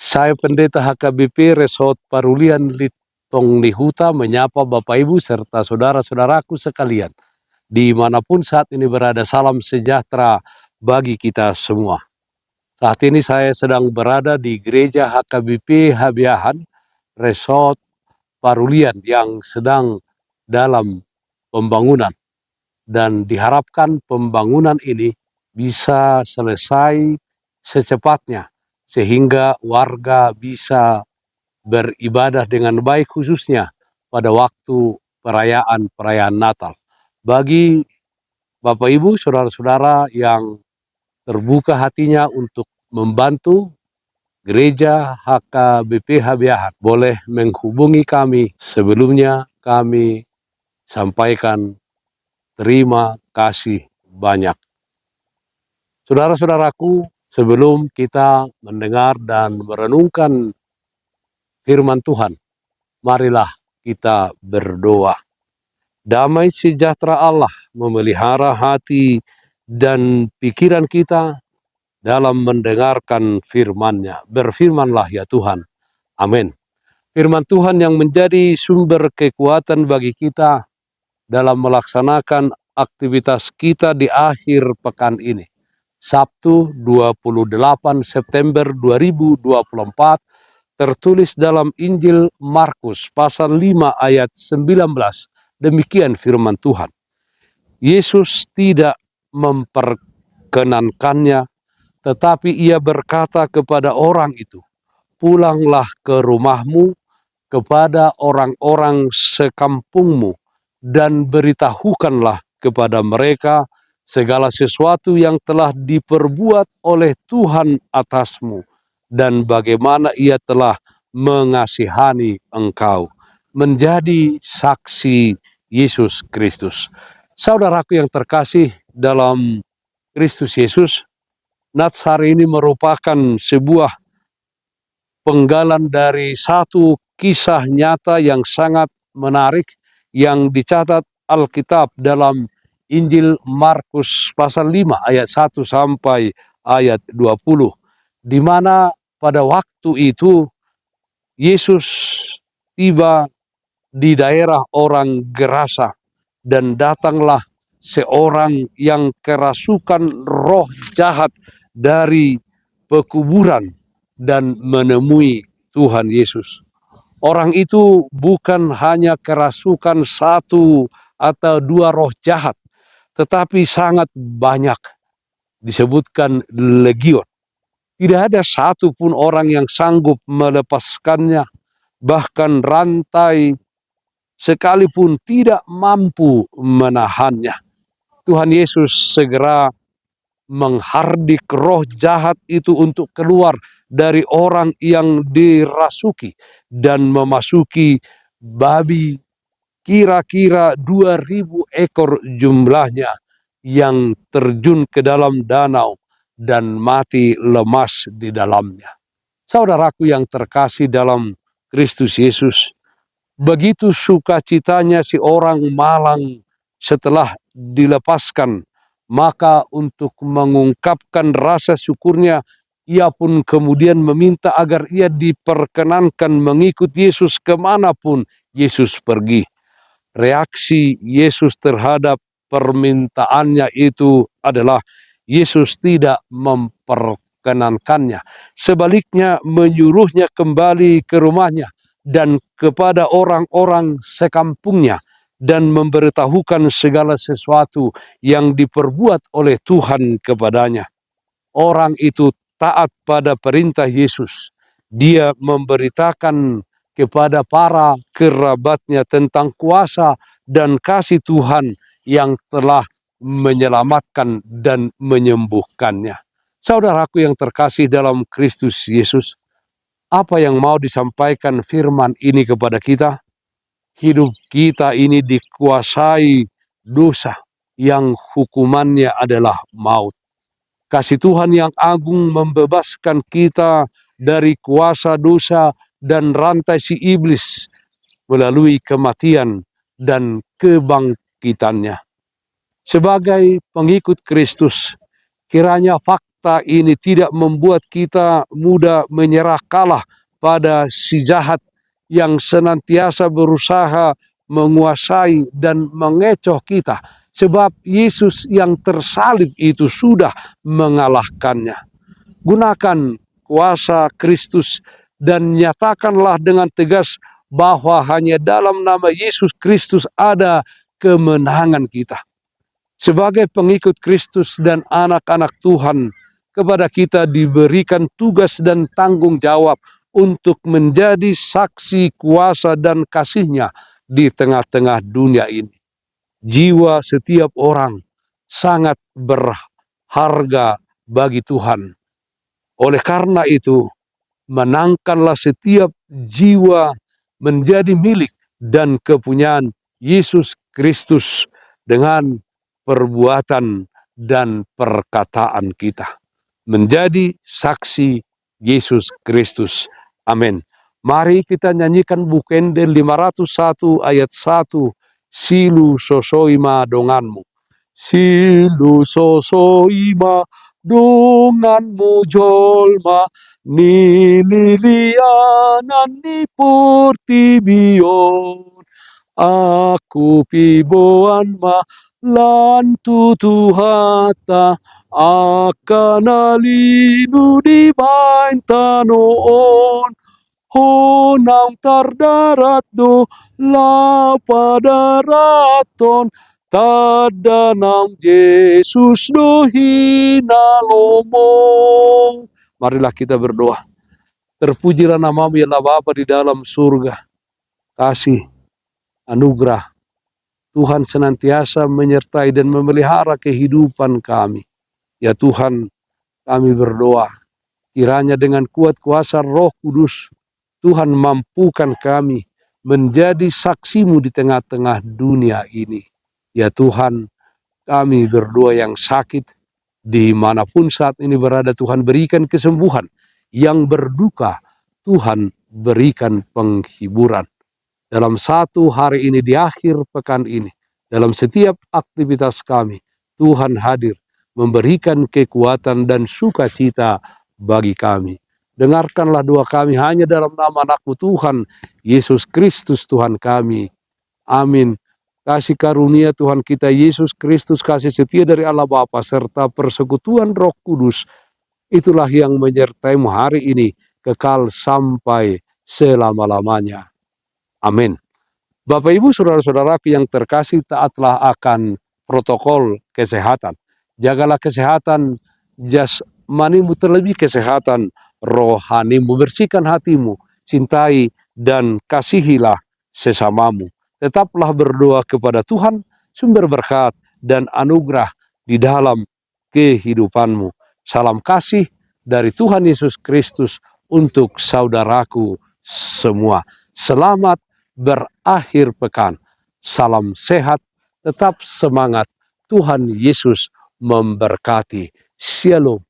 Saya Pendeta HKBP Resort Parulian Litong Lihuta menyapa Bapak Ibu serta saudara-saudaraku sekalian. Dimanapun saat ini berada, salam sejahtera bagi kita semua. Saat ini saya sedang berada di Gereja HKBP Habiahan Resort Parulian yang sedang dalam pembangunan. Dan diharapkan pembangunan ini bisa selesai secepatnya sehingga warga bisa beribadah dengan baik, khususnya pada waktu perayaan Natal. Bagi Bapak Ibu, saudara-saudara yang terbuka hatinya untuk membantu Gereja HKBP Habiahan, boleh menghubungi kami. Sebelumnya kami sampaikan terima kasih banyak. Saudara-saudaraku, sebelum kita mendengar dan merenungkan firman Tuhan, marilah kita berdoa. Damai sejahtera Allah memelihara hati dan pikiran kita dalam mendengarkan firman-Nya. Berfirmanlah ya Tuhan. Amin. Firman Tuhan yang menjadi sumber kekuatan bagi kita dalam melaksanakan aktivitas kita di akhir pekan ini. Sabtu 28 September 2024 tertulis dalam Injil Markus pasal 5 ayat 19. Demikian firman Tuhan. Yesus tidak memperkenankannya, tetapi ia berkata kepada orang itu, "Pulanglah ke rumahmu, kepada orang-orang sekampungmu, dan beritahukanlah kepada mereka segala sesuatu yang telah diperbuat oleh Tuhan atasmu, dan bagaimana ia telah mengasihani engkau." Menjadi saksi Yesus Kristus. Saudaraku yang terkasih dalam Kristus Yesus, Nats hari ini merupakan sebuah penggalan dari satu kisah nyata yang sangat menarik yang dicatat Alkitab dalam Injil Markus pasal 5 ayat 1 sampai ayat 20, di mana pada waktu itu Yesus tiba di daerah orang Gerasa, dan datanglah seorang yang kerasukan roh jahat dari pekuburan dan menemui Tuhan Yesus. Orang itu bukan hanya kerasukan satu atau dua roh jahat, tetapi sangat banyak, disebutkan legion. Tidak ada satu pun orang yang sanggup melepaskannya, bahkan rantai sekalipun tidak mampu menahannya. Tuhan Yesus segera menghardik roh jahat itu untuk keluar dari orang yang dirasuki dan memasuki babi kira-kira 2000 ekor jumlahnya yang terjun ke dalam danau dan mati lemas di dalamnya. Saudaraku yang terkasih dalam Kristus Yesus, begitu sukacitanya si orang malang setelah dilepaskan, maka untuk mengungkapkan rasa syukurnya, ia pun kemudian meminta agar ia diperkenankan mengikut Yesus kemanapun Yesus pergi. Reaksi Yesus terhadap permintaannya itu adalah Yesus tidak memperkenankannya. Sebaliknya menyuruhnya kembali ke rumahnya dan kepada orang-orang sekampungnya, dan memberitahukan segala sesuatu yang diperbuat oleh Tuhan kepadanya. Orang itu taat pada perintah Yesus. Dia memberitakan kepada para kerabatnya tentang kuasa dan kasih Tuhan yang telah menyelamatkan dan menyembuhkannya. Saudaraku yang terkasih dalam Kristus Yesus, apa yang mau disampaikan firman ini kepada kita? Hidup kita ini dikuasai dosa yang hukumannya adalah maut. Kasih Tuhan yang agung membebaskan kita dari kuasa dosa dan rantai si iblis melalui kematian dan kebangkitannya. Sebagai pengikut Kristus, kiranya fakta fakta ini tidak membuat kita mudah menyerah kalah pada si jahat yang senantiasa berusaha menguasai dan mengecoh kita. Sebab Yesus yang tersalib itu sudah mengalahkannya. Gunakan kuasa Kristus dan nyatakanlah dengan tegas bahwa hanya dalam nama Yesus Kristus ada kemenangan kita. Sebagai pengikut Kristus dan anak-anak Tuhan, kepada kita diberikan tugas dan tanggung jawab untuk menjadi saksi kuasa dan kasih-Nya di tengah-tengah dunia ini. Jiwa setiap orang sangat berharga bagi Tuhan. Oleh karena itu, menangkanlah setiap jiwa menjadi milik dan kepunyaan Yesus Kristus dengan perbuatan dan perkataan kita. Menjadi saksi Yesus Kristus. Amin. Mari kita nyanyikan Bukendel 501 ayat 1. Silu sosoima donganmu. Silu sosoima donganmu jolma. Ni lilianan ni purtibion. Aku piboan ma lantu tuhata akan alinu di bain tanoon. Honang tardarat do la padaraton tadanang Yesus do hinalomo. Marilah kita berdoa. Terpujilah namamu ya Bapa di dalam surga. Kasih, anugerah Tuhan senantiasa menyertai dan memelihara kehidupan kami. Ya Tuhan, kami berdoa, kiranya dengan kuat kuasa Roh Kudus, Tuhan mampukan kami menjadi saksi-Mu di tengah-tengah dunia ini. Ya Tuhan, kami berdoa yang sakit, dimanapun saat ini berada, Tuhan berikan kesembuhan. Yang berduka, Tuhan berikan penghiburan. Dalam satu hari ini, di akhir pekan ini, dalam setiap aktivitas kami, Tuhan hadir memberikan kekuatan dan sukacita bagi kami. Dengarkanlah doa kami hanya dalam nama anak-Mu Tuhan, Yesus Kristus Tuhan kami. Amin. Kasih karunia Tuhan kita Yesus Kristus, kasih setia dari Allah Bapa, serta persekutuan Roh Kudus, itulah yang menyertai-Mu hari ini, kekal sampai selama-lamanya. Amin. Bapak Ibu saudara-saudaraku yang terkasih, taatlah akan protokol kesehatan. Jagalah kesehatan jasmanimu, terlebih kesehatan rohanimu. Bersihkan hatimu, cintai dan kasihilah sesamamu. Tetaplah berdoa kepada Tuhan, sumber berkat dan anugerah di dalam kehidupanmu. Salam kasih dari Tuhan Yesus Kristus untuk saudaraku semua. Selamat berakhir pekan. Salam sehat, tetap semangat. Tuhan Yesus memberkati. Shalom.